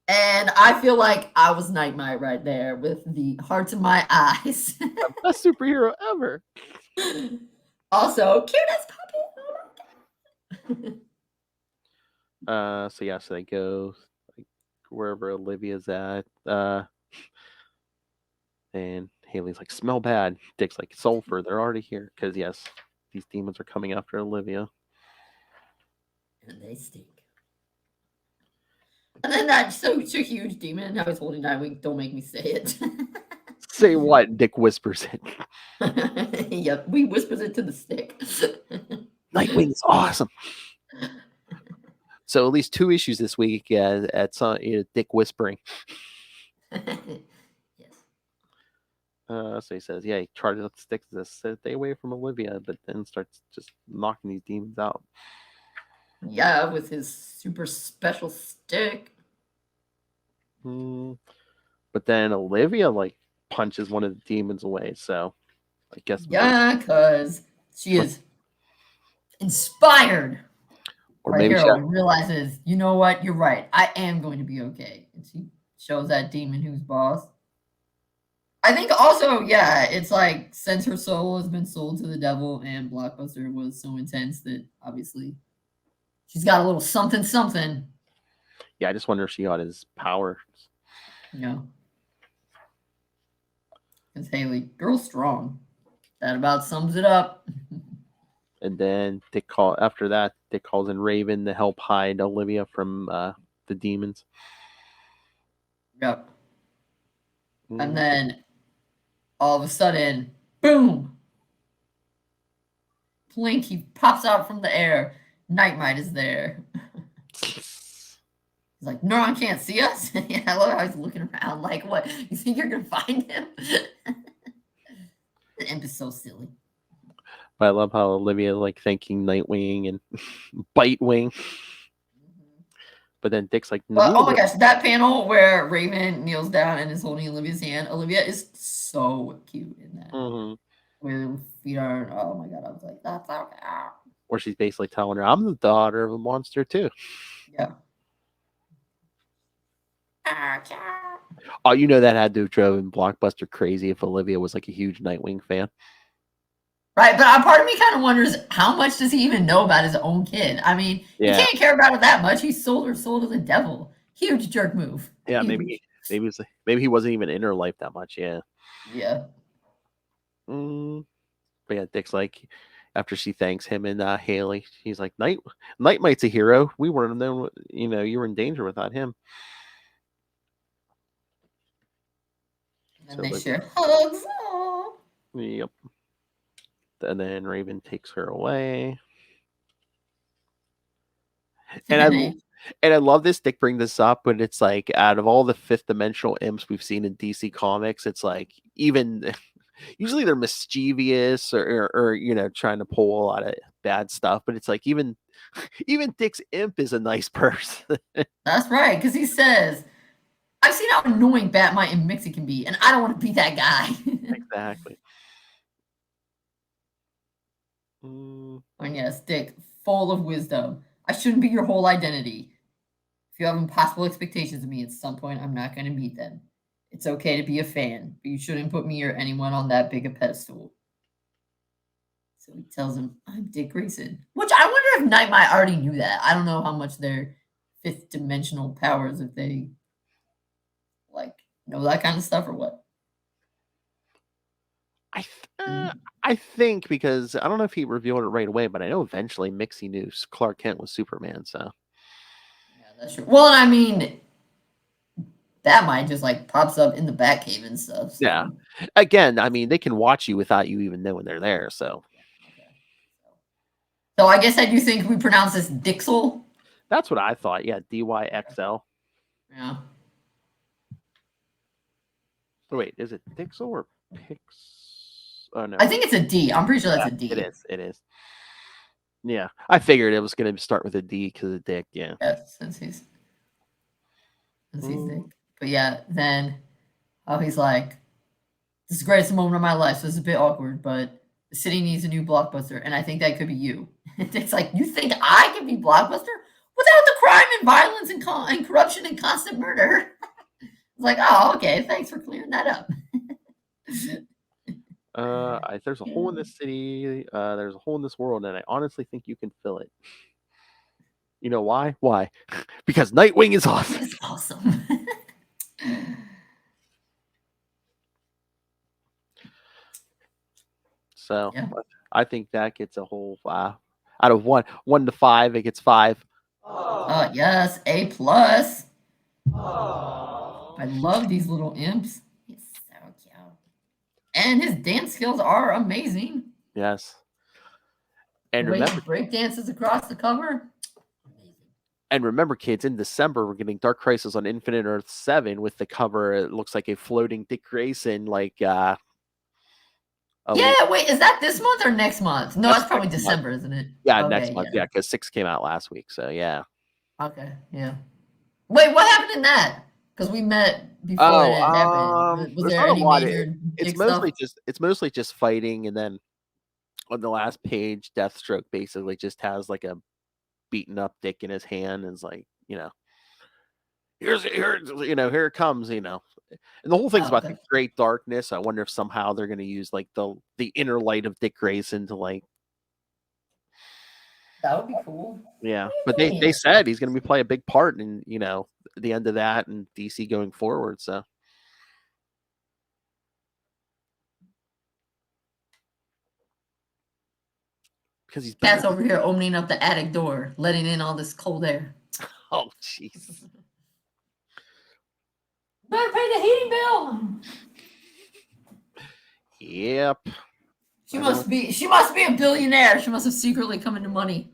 And I feel like I was Nightmite right there with the hearts in my eyes. Best superhero ever. Also, cutest puppy. Oh my God. So they go wherever Olivia's at. And Haley's like, smell bad. Dick's like, sulfur, they're already here. Because, yes, these demons are coming after Olivia. And they stink. And then that so huge demon, now he's holding Nightwing. Don't make me say it. Say what? Dick whispers it. Yep, we whispers it to the stick. Nightwing's awesome. So at least 2 issues this week at some Dick whispering. Yes. So he says, yeah, he charges up the sticks to stay away from Olivia, but then starts just knocking these demons out. Yeah, with his super special stick. But then Olivia punches one of the demons away. So I guess because she is inspired. Or our maybe hero realizes, you know what, you're right. I am going to be okay. And she shows that demon who's boss. I think also, yeah, it's like since her soul has been sold to the devil and Blockbuster was so intense that obviously she's got a little something. Yeah, I just wonder if she got his powers. Yeah. Because Haley, girl strong. That about sums it up. And then Dick calls in Raven to help hide Olivia from the demons. Yep. And then all of a sudden, boom! Plink, he pops out from the air. Nightmite is there. He's like, Neuron can't see us? Yeah, I love how he's looking around like, what? You think you're going to find him? The imp is so silly. But I love how Olivia thanking Nightwing and Bitewing. But then Dick's like, oh my gosh, that panel where Raven kneels down and is holding Olivia's hand. Olivia is so cute in that. Where her feet are, oh my God, I was like, that's okay. Or she's basically telling her, I'm the daughter of a monster too. Yeah. Oh, that had to have driven Blockbuster crazy if Olivia was a huge Nightwing fan. Right, but part of me kind of wonders how much does he even know about his own kid? I mean, he can't care about it that much. He sold her soul to the devil. Huge jerk move. Yeah, Huge. maybe he wasn't even in her life that much. Yeah. Yeah. But yeah, Dick's after she thanks him and Haley, he's like, Nightmite's a hero. We weren't known, you were in danger without him. And they share hugs. Yep. And then Raven takes her away. And I love this. Dick bring this up, but it's out of all the fifth dimensional imps we've seen in DC Comics, it's even usually they're mischievous or trying to pull a lot of bad stuff, but it's even Even Dick's imp is a nice person. That's right, because he says, I've seen how annoying Batmite and Mixie can be, and I don't want to be that guy. Exactly. Mm. And yes, Dick, full of wisdom. I shouldn't be your whole identity. If you have impossible expectations of me at some point, I'm not going to meet them. It's okay to be a fan, but you shouldn't put me or anyone on that big a pedestal. So he tells him, I'm Dick Grayson. Which I wonder if Nightmite already knew that. I don't know how much their fifth dimensional powers, if they know that kind of stuff or what. I think because I don't know if he revealed it right away, but I know eventually Mixie knew Clark Kent was Superman. So yeah, that's true. Well, I mean, that might just pops up in the Batcave and stuff. So. Yeah. Again, I mean, they can watch you without you even knowing they're there. So. Okay. So I guess I do think we pronounce this Dixel. That's what I thought. Yeah, DYXL. Yeah. Oh, wait, is it Dixel or Pix? Oh no. I think it's a D. I'm pretty sure that's a D. It is. It is. Yeah, I figured it was going to start with a D because of Dick. Yeah. Since he's Dick. But yeah, then he's like, "This is the greatest moment of my life. So it's a bit awkward, but the city needs a new blockbuster, and I think that could be you." And Dick's like, "You think I can be blockbuster without the crime and violence and corruption and constant murder?" It's like, "Oh, okay. Thanks for clearing that up." There's a hole in this city. There's a hole in this world, and I honestly think you can fill it. You know why? Why? Because Nightwing is awesome. It's awesome. So yeah. I think that gets a whole out of 1 to 5. It gets 5. Yes, A+. I love these little imps. He's so cute. And his dance skills are amazing. Yes. And remember, break dances across the cover. And remember, kids, in December, we're getting Dark Crisis on Infinite Earth 7 with the cover. It looks like a floating Dick Grayson, wait, is that this month or next month? No, that's probably December, isn't it? Yeah, okay, next month. Yeah, because 6 came out last week. So, yeah. Okay, yeah. Wait, what happened in that? Because we met before it happened. Was there any major it's mostly just fighting, and then on the last page, Deathstroke basically just has like a beaten up Dick in his hand and is like, here it comes, and the whole thing's about the great darkness. I wonder if somehow they're going to use like the inner light of Dick Grayson to like. That would be cool. Yeah, but they said he's going to play a big part in the end of that and DC going forward. So. Because he's Cat's over here opening up the attic door, letting in all this cold air. Oh, jeez. Better pay the heating bill. Yep. She must be a billionaire. She must have secretly come into money.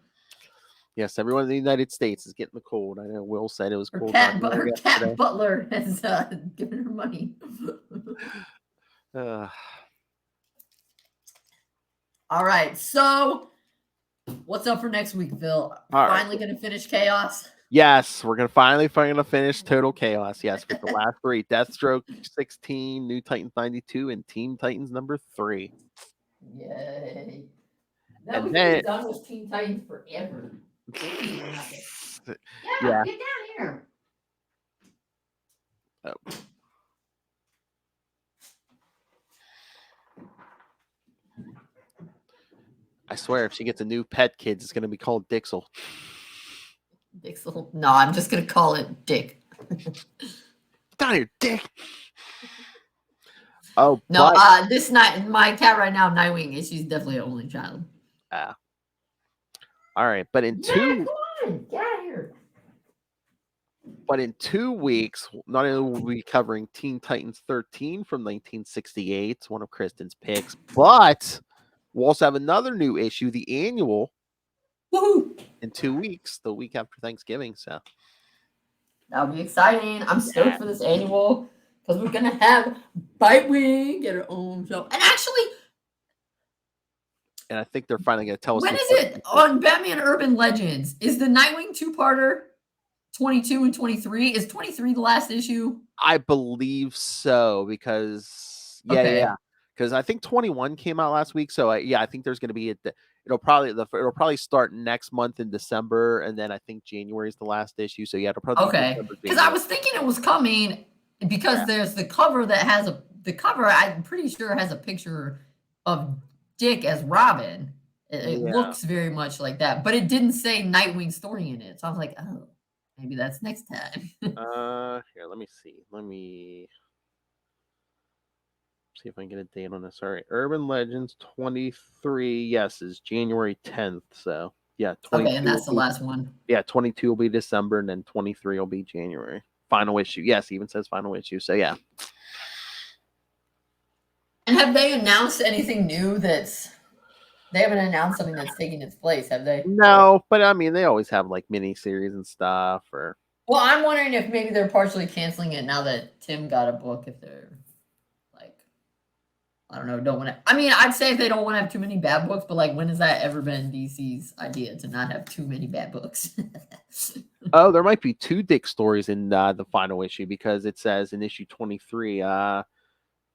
Yes, everyone in the United States is getting the cold. I know Will said it was cold. Her cat butler has given her money. All right, so what's up for next week, Phil? Finally going to finish Chaos? Yes, we're finally finish Total Chaos. Yes, with the last 3: Deathstroke 16, New Titans 92, and Teen Titans number 3. Yay! Now we can be done with Teen Titans forever. Yeah, get down here. Oh. I swear, if she gets a new pet, kids, it's going to be called Dixel. Dixel? No, I'm just going to call it Dick. Down here, Dick. Oh, no, this night, my cat right now, Nightwing, she's definitely an only child. All right, but in come on, get out of here. But in 2 weeks, not only will we be covering Teen Titans 13 from 1968, it's one of Kristen's picks, but we'll also have another new issue, the annual, in 2 weeks, the week after Thanksgiving. So that'll be exciting. I'm stoked for this annual because we're gonna have Nightwing get her own show. And actually, And I think they're finally going to tell us. When is it on Batman Urban Legends? Is the Nightwing 2-parter 22 and 23? Is 23 the last issue? I believe so, because because I think 21 came out last week. So I think there's going to be it'll probably start next month in December, and then I think January is the last issue. So it'll probably because I was thinking it was coming because there's the cover that has the cover. I'm pretty sure has a picture of Dick as Robin. It looks very much like that, but it didn't say Nightwing story in it. So I was like, oh, maybe that's next time. Here, let me see. Let me see if I can get a date on this. All right, Urban Legends 23. Yes, is January 10th. So yeah, 22. Okay, and that's the last one. Yeah, 22 will be December, and then 23 will be January. Final issue. Yes, even says final issue. So yeah. And have they announced anything new they haven't announced something that's taking its place, have they? No, but I mean, they always have like mini series and stuff. Or well, I'm wondering if maybe they're partially canceling it now that Tim got a book. If they're like, I don't know, don't want to. I mean, I'd say if they don't want to have too many bad books, but like, when has that ever been DC's idea to not have too many bad books? Oh, there might be 2 Dick stories in the final issue, because it says in issue 23,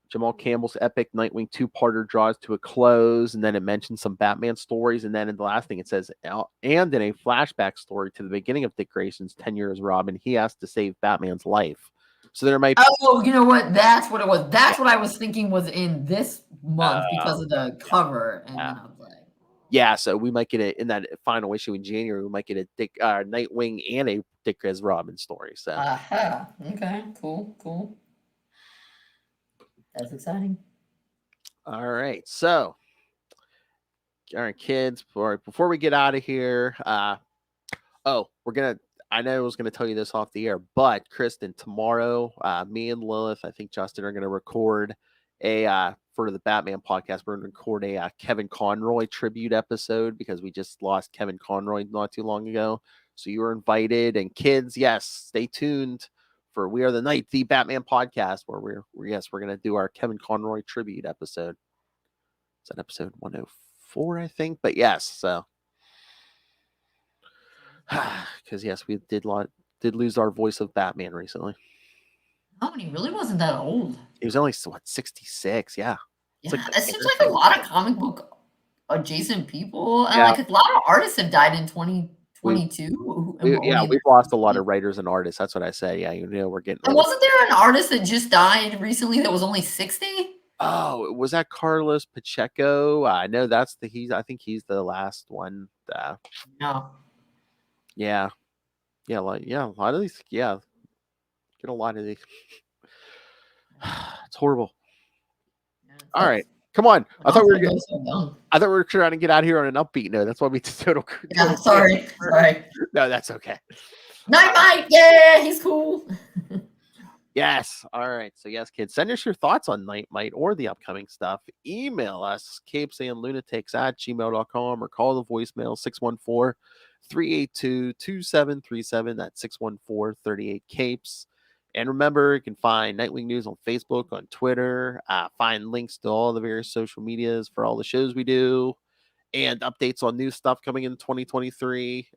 Jamal Campbell's epic Nightwing 2-parter draws to a close, and then it mentions some Batman stories, and then in the last thing it says, and in a flashback story to the beginning of Dick Grayson's tenure as Robin, he has to save Batman's life. So there might be... Oh, you know what? That's what it was. That's what I was thinking was in this month because of the cover, and then I was like, yeah, so we might get it in that final issue in January. We might get a Dick Nightwing and a Dick as Robin story. So okay, cool. That's exciting. All right. So, all right, kids, before we get out of here, I know I was gonna tell you this off the air, but Kristen, tomorrow, me and Lilith, I think Justin, are gonna record for the Batman podcast. We're gonna record a Kevin Conroy tribute episode, because we just lost Kevin Conroy not too long ago. So you were invited, and kids, yes, stay tuned for We Are the Night, the Batman podcast, where we're gonna do our Kevin Conroy tribute episode. Is that episode 104, I think? But yes, so because yes, we did lose our voice of Batman recently. Oh, and he really wasn't that old. He was only 66. Yeah. Yeah, it seems like a lot of comic book adjacent people, and like a lot of artists have died in 2022. We've lost a lot of writers and artists. That's what I say. Yeah, we're getting. And wasn't there an artist that just died recently that was only 60? Oh, was that Carlos Pacheco? I know I think he's the last one. No. Yeah. A lot of these. Yeah, get a lot of these. It's horrible. All right, come on. I thought we were trying to get out of here on an upbeat note. That's why we did total. Yeah, sorry. No, that's okay. Night, yeah, he's cool. Yes. All right. So yes, kids, send us your thoughts on Night Might or the upcoming stuff. Email us, CapesandLunatics@gmail.com, or call the voicemail 614-382-2737. That's 614-38-CAPES. And remember, you can find Nightwing News on Facebook, on Twitter, find links to all the various social medias for all the shows we do, and updates on new stuff coming in 2023.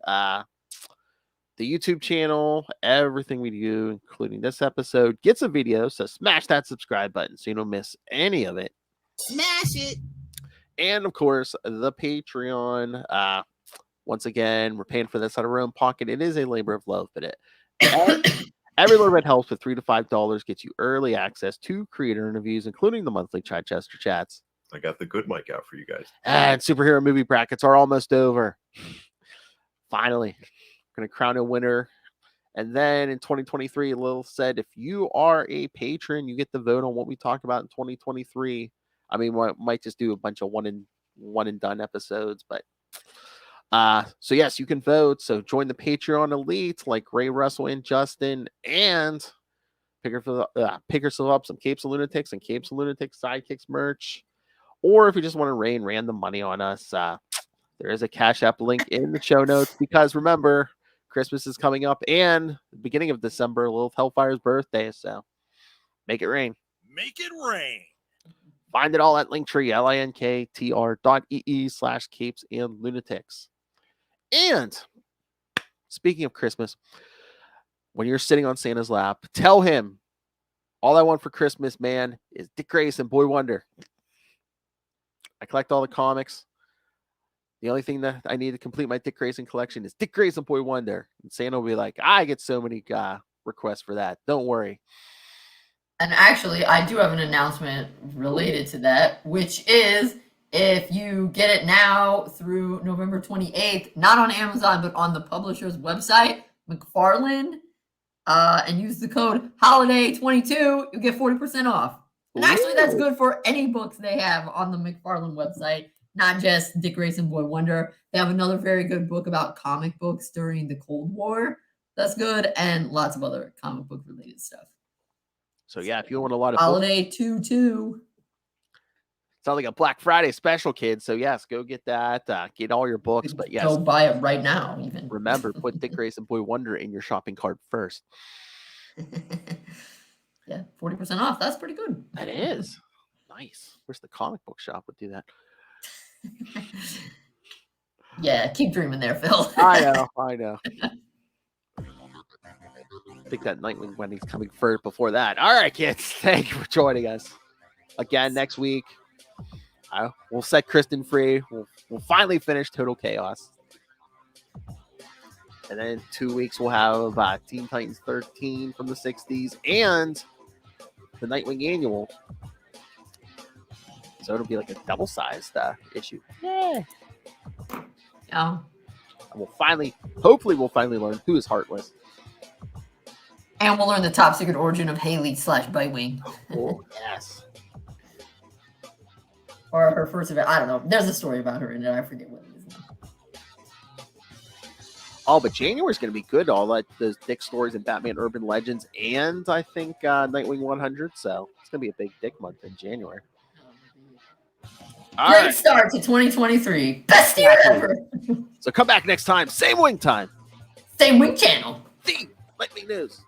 The YouTube channel, everything we do, including this episode, gets a video. So smash that subscribe button so you don't miss any of it. Smash it. And of course, the Patreon. Once again, we're paying for this out of our own pocket. It is a labor of love, but every little bit helps. With $3 to $5 gets you early access to creator interviews, including the monthly Chichester chats. I got the good mic out for you guys. And superhero movie brackets are almost over. Finally. Going to crown a winner. And then in 2023, Lil said, if you are a patron, you get to vote on what we talk about in 2023. I mean, we might just do a bunch of one and done episodes, but so yes, you can vote. So join the Patreon elite like Ray Russell and Justin, and pick yourself up some Capes and Lunatics and Capes and Lunatics Sidekicks merch. Or if you just want to rain random money on us, there is a Cash App link in the show notes, because remember, Christmas is coming up, and the beginning of December, Lilith Hellfire's birthday, so make it rain. Make it rain. Find it all at Linktree, linktr.ee/capesandlunatics. And speaking of Christmas, when you're sitting on Santa's lap, tell him, all I want for Christmas, man, is Dick Grayson, Boy Wonder. I collect all the comics. The only thing that I need to complete my Dick Grayson collection is Dick Grayson, Boy Wonder. And Santa will be like, I get so many requests for that. Don't worry. And actually, I do have an announcement related to that, which is if you get it now through November 28th, not on Amazon, but on the publisher's website, McFarlane, and use the code HOLIDAY22, you get 40% off. And actually, that's good for any books they have on the McFarlane website, not just Dick Grayson, Boy Wonder. They have another very good book about comic books during the Cold War. That's good, and lots of other comic book related stuff. So yeah, if you want a lot of Holiday 22. Sounds like a Black Friday special, kids. So yes, go get that. Get all your books. But yes, go buy it right now. Even remember, put Dick Grayson, Boy Wonder in your shopping cart first. Yeah, 40% off. That's pretty good. That is nice. Wish the comic book shop would do that. Yeah, keep dreaming there, Phil. I know. I think that Nightwing Wendy's coming first before that. All right, kids. Thank you for joining us. Again, next week, we'll set Kristen free. We'll finally finish Total Chaos. And then in 2 weeks, we'll have Teen Titans 13 from the 60s and the Nightwing Annual. So it'll be like a double-sized issue. Yeah. And hopefully we'll finally learn who is Heartless. And we'll learn the top secret origin of Haley/Bitewing. Oh, yes. Or her first event. I don't know. There's a story about her in it. I forget what it is now. Oh, but January's going to be good. All that those Dick stories and Batman Urban Legends, and I think Nightwing 100. So it's going to be a big Dick month in January. Great start to 2023. Best year ever. So come back next time. Same wing time. Same wing channel. The Nightwing News.